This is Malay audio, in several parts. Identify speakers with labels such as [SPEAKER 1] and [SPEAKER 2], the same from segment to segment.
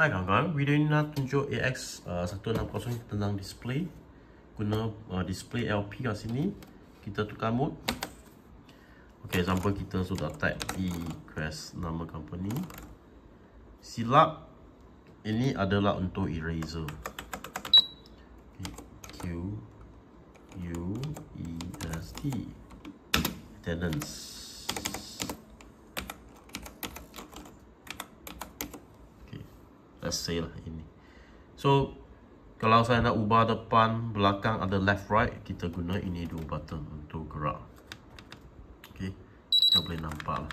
[SPEAKER 1] Hai kawan-kawan, video ini nak tunjuk AX160 tentang display. Guna display LP kat sini, kita tukar mode. Ok, example kita sudah type request nama company. Silap, ini adalah untuk eraser. Q U E S T Tenants. Let's say lah ini. So kalau saya nak ubah depan, belakang, ada left right, kita guna ini dua button untuk gerak. Okay, kita boleh nampak lah.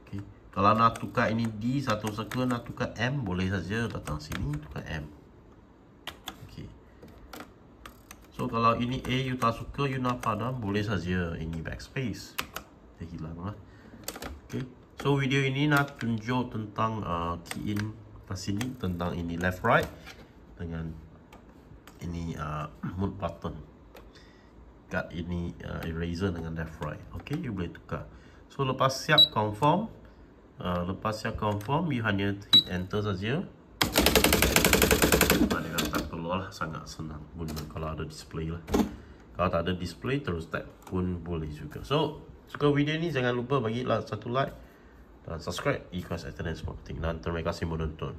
[SPEAKER 1] Okay, kalau nak tukar ini D satu circle, nak tukar M, boleh saja datang sini tukar M. Okay, so kalau ini A you tak suka, you nak padam, boleh saja ini backspace, dia hilang lah. Okay, so video ini nak tunjuk tentang key in sini, tentang ini left right dengan ini mode button kat ini eraser dengan left right. Okay, you boleh tukar. So lepas siap confirm, you hanya hit enter saja. Dia tak keluar lah, sangat senang guna kalau ada display lah. Kalau tak ada display terus tap pun boleh juga. So suka video ni, jangan lupa bagi satu like dan subscribe Equals Attendance Marketing, dan terima kasih menonton.